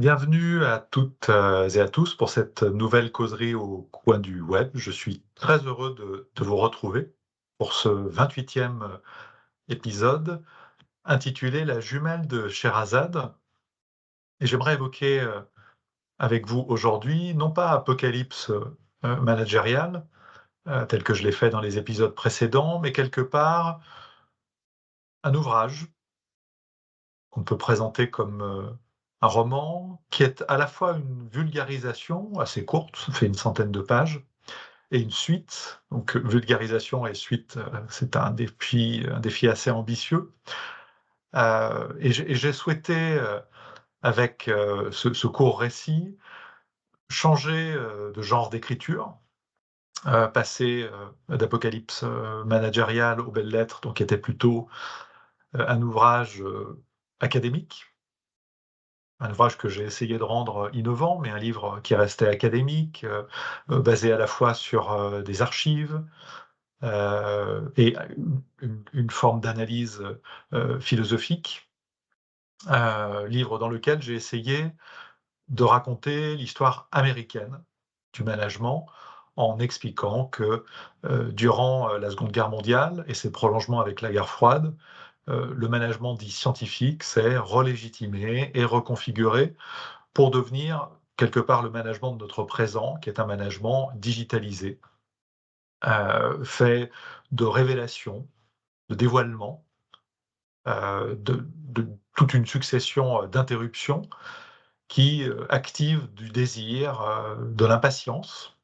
Bienvenue à toutes et à tous pour cette nouvelle causerie au coin du web. Je suis très heureux de vous retrouver pour ce 28e épisode intitulé La jumelle de Sherazade. Et j'aimerais évoquer avec vous aujourd'hui, non pas Apocalypse managérial, tel que je l'ai fait dans les épisodes précédents, mais quelque part un ouvrage qu'on peut présenter comme un roman qui est à la fois une vulgarisation assez courte, ça fait une centaine de pages, et une suite. Donc vulgarisation et suite, c'est un défi assez ambitieux. Et j'ai souhaité, avec ce court récit, changer de genre d'écriture, passer d'Apocalypse managérial aux belles lettres, donc qui était plutôt un ouvrage académique. Un ouvrage que j'ai essayé de rendre innovant, mais un livre qui restait académique, basé à la fois sur des archives et une forme d'analyse philosophique. Livre dans lequel j'ai essayé de raconter l'histoire américaine du management en expliquant que durant la Seconde Guerre mondiale et ses prolongements avec la guerre froide, le management dit scientifique s'est relégitimé et reconfiguré pour devenir quelque part le management de notre présent, qui est un management digitalisé, fait de révélations, de dévoilements, de toute une succession d'interruptions qui activent du désir, de l'impatience,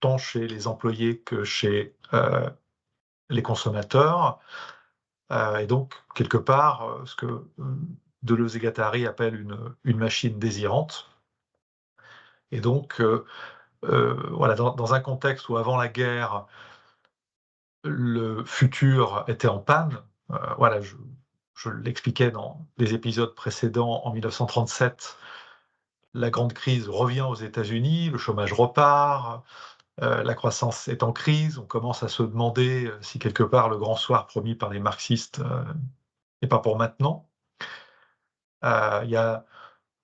tant chez les employés que chez les consommateurs. Et donc, quelque part, ce que Deleuze et Guattari appellent une machine désirante. Et donc, voilà, dans un contexte où avant la guerre, le futur était en panne, voilà, je l'expliquais dans les épisodes précédents, en 1937, la grande crise revient aux États-Unis, le chômage repart, la croissance est en crise, on commence à se demander si quelque part le grand soir promis par les marxistes n'est pas pour maintenant. Il y a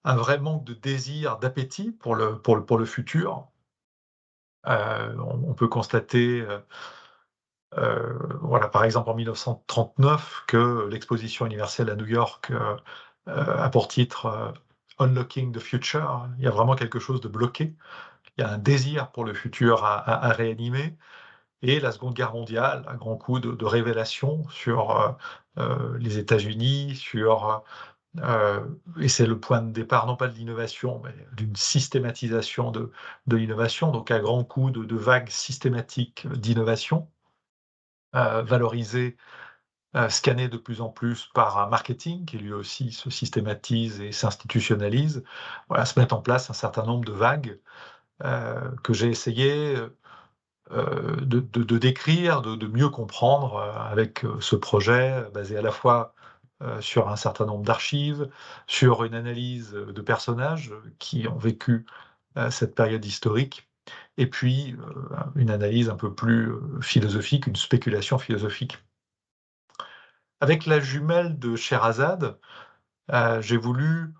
un vrai manque de désir, d'appétit pour le futur. On peut constater voilà, par exemple en 1939 que l'exposition universelle à New York a pour titre Unlocking the Future. Il y a vraiment quelque chose de bloqué. Il y a un désir pour le futur à réanimer. Et la Seconde Guerre mondiale, un grand coup de révélation sur les États-Unis, et c'est le point de départ, non pas de l'innovation, mais d'une systématisation de l'innovation, donc un grand coup de vagues systématiques d'innovation, valorisées, scannées de plus en plus par un marketing qui lui aussi se systématise et s'institutionnalise. Voilà, se mettent en place un certain nombre de vagues que j'ai essayé de décrire, de mieux comprendre avec ce projet basé à la fois sur un certain nombre d'archives, sur une analyse de personnages qui ont vécu cette période historique, et puis une analyse un peu plus philosophique, une spéculation philosophique. Avec la jumelle de Sherazade, j'ai voulu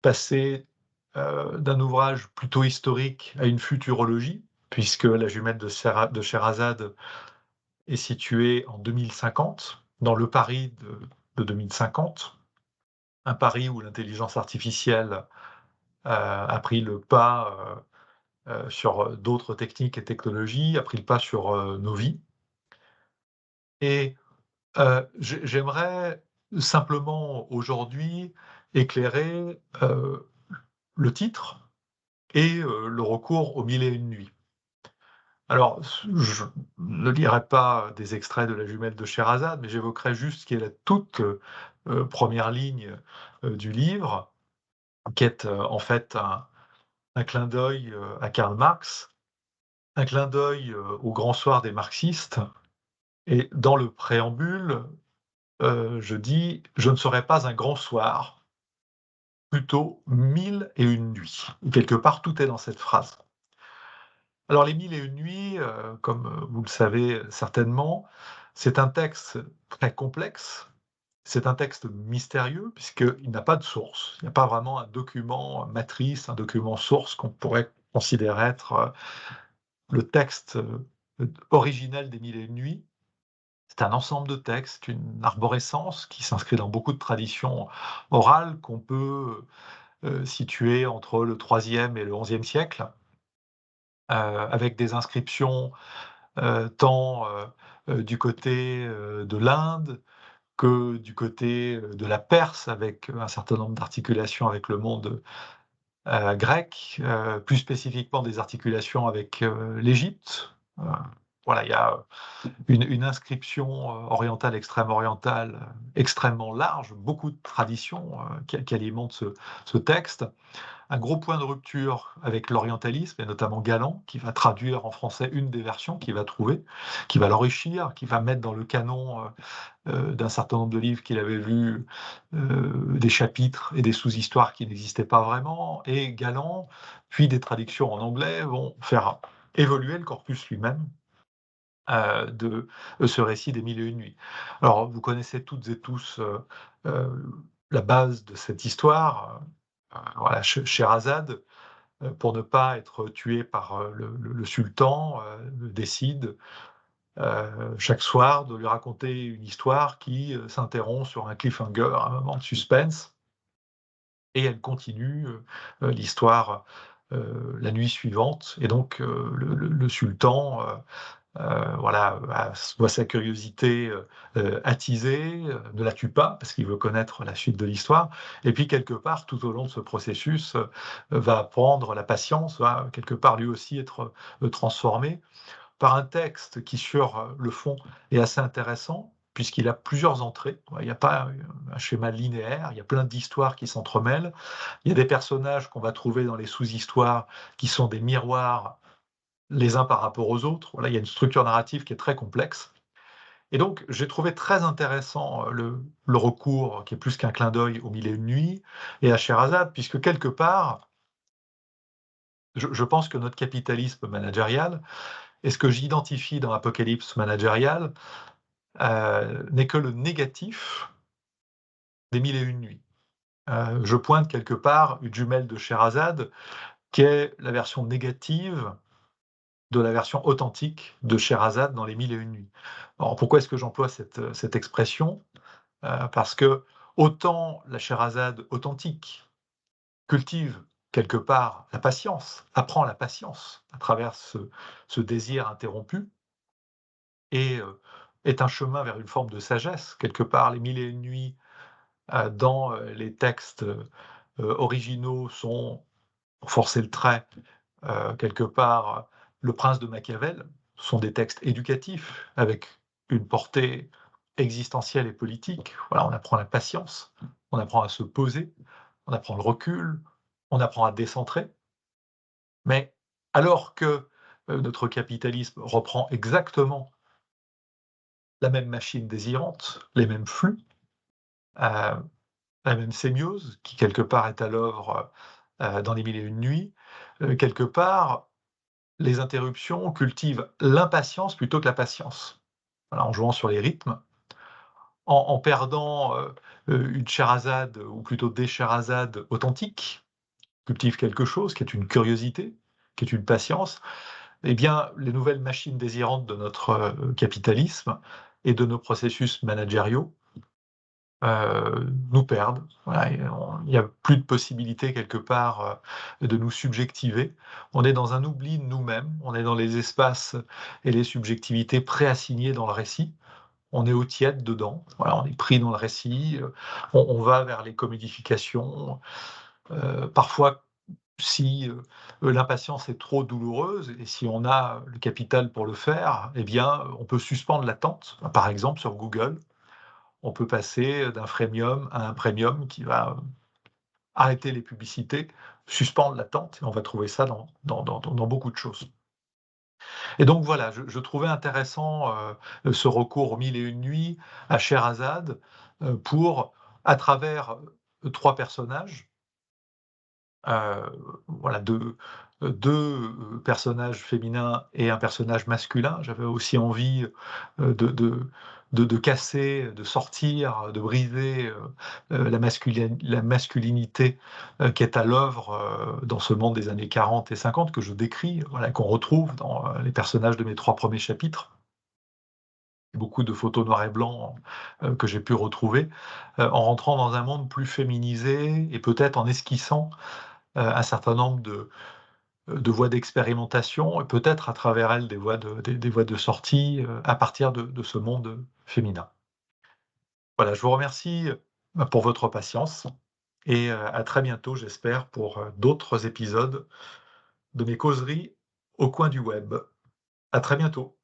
passer d'un ouvrage plutôt historique à une futurologie, puisque la jumelle de Sherazade est située en 2050, dans le Paris de 2050, un Paris où l'intelligence artificielle a pris le pas sur d'autres techniques et technologies, a pris le pas sur nos vies. Et j'aimerais simplement aujourd'hui éclairer le titre et le recours aux mille et une nuits. Alors, je ne lirai pas des extraits de La jumelle de Sherazade, mais j'évoquerai juste ce qui est la toute première ligne du livre, qui est en fait un clin d'œil à Karl Marx, un clin d'œil au grand soir des marxistes. Et dans le préambule, je dis: «Je ne serai pas un grand soir, plutôt mille et une nuits». Quelque part, tout est dans cette phrase. Alors les mille et une nuits, comme vous le savez certainement, c'est un texte très complexe, C'est un texte mystérieux puisqu'il n'a pas de source. Il n'y a pas vraiment un document matrice, un document source qu'on pourrait considérer être, le texte, originel des Mille et une nuits. C'est un ensemble de textes, une arborescence qui s'inscrit dans beaucoup de traditions orales qu'on peut, situer entre le IIIe et le XIe siècle, avec des inscriptions, tant, du côté, de l'Inde que du côté, de la Perse, avec un certain nombre d'articulations avec le monde, grec, plus spécifiquement des articulations avec, l'Égypte. Voilà, il y a une inscription, orientale, extrême orientale, extrêmement large, beaucoup de traditions, qui alimentent ce texte. Un gros point de rupture avec l'orientalisme et notamment Galland, qui va traduire en français une des versions qu'il va trouver, qui va l'enrichir, qui va mettre dans le canon, d'un certain nombre de livres qu'il avait vus, des chapitres et des sous-histoires qui n'existaient pas vraiment, et Galland, puis des traductions en anglais vont faire évoluer le corpus lui-même, de ce récit des Mille et une nuits. Alors, vous connaissez toutes et tous, la base de cette histoire, voilà, Scheherazade, pour ne pas être tué par, le sultan, décide, chaque soir de lui raconter une histoire qui, s'interrompt sur un cliffhanger, un moment de suspense, et elle continue, l'histoire, la nuit suivante, et donc le sultan, voilà, voit sa curiosité, attisée, ne la tue pas parce qu'il veut connaître la suite de l'histoire, et puis quelque part, tout au long de ce processus, va apprendre la patience, va quelque part lui aussi être, transformé par un texte qui, sur, le fond, est assez intéressant, puisqu'il a plusieurs entrées. Il n'y a pas, un schéma linéaire, il y a plein d'histoires qui s'entremêlent. Il y a des personnages qu'on va trouver dans les sous-histoires qui sont des miroirs les uns par rapport aux autres. Voilà, il y a une structure narrative qui est très complexe, et donc j'ai trouvé très intéressant, le recours qui est plus qu'un clin d'œil aux Mille et une nuits et à Sherazade, puisque quelque part, je pense que notre capitalisme managérial, et ce que j'identifie dans Apocalypse managérial, n'est que le négatif des Mille et une nuits. Je pointe quelque part une jumelle de Sherazade qui est la version négative de la version authentique de Sherazade dans les Mille et une nuits. Alors pourquoi est-ce que j'emploie cette expression? Parce que autant la Sherazade authentique cultive quelque part la patience, apprend la patience à travers ce désir interrompu, et est un chemin vers une forme de sagesse. Quelque part, les Mille et une nuits, dans, les textes, originaux sont, pour forcer le trait, quelque part, Le Prince de Machiavel. Ce sont des textes éducatifs avec une portée existentielle et politique. Voilà, on apprend la patience, on apprend à se poser, on apprend le recul, on apprend à décentrer. Mais alors que, notre capitalisme reprend exactement la même machine désirante, les mêmes flux, heu, la même sémiose qui quelque part est à l'œuvre, dans les Mille et une nuits, quelque part, les interruptions cultivent l'impatience plutôt que la patience. Voilà, en jouant sur les rythmes, en perdant, une Sherazade, ou plutôt des Sherazades authentiques, cultivent quelque chose qui est une curiosité, qui est une patience. Eh bien, les nouvelles machines désirantes de notre, capitalisme et de nos processus managériaux, nous perdent. Voilà, et il n'y a plus de possibilité quelque part, de nous subjectiver. On est dans un oubli de nous-mêmes, on est dans les espaces et les subjectivités préassignées dans le récit. On est au tiède dedans, voilà, on est pris dans le récit, on va vers les commodifications. Parfois, si, l'impatience est trop douloureuse et si on a le capital pour le faire, eh bien, on peut suspendre l'attente. Par exemple, sur Google, on peut passer d'un freemium à un premium qui va arrêter les publicités, suspendre l'attente, et on va trouver ça dans beaucoup de choses. Et donc voilà, je trouvais intéressant, ce recours aux Mille et une nuits, à Sherazade, pour, à travers, 3 personnages, voilà, 2 personnages féminins et un personnage masculin. J'avais aussi envie, de de casser, de sortir, de briser, la masculinité, qui est à l'œuvre, dans ce monde des années 40 et 50 que je décris, voilà, qu'on retrouve dans, les personnages de mes 3 premiers chapitres. Beaucoup de photos noir et blanc, que j'ai pu retrouver, en rentrant dans un monde plus féminisé et peut-être en esquissant, un certain nombre de voies d'expérimentation et peut-être à travers elles des voies de sortie, à partir de ce monde féminin. Voilà, je vous remercie, pour votre patience et à très bientôt j'espère pour, d'autres épisodes de mes causeries au coin du web. À très bientôt.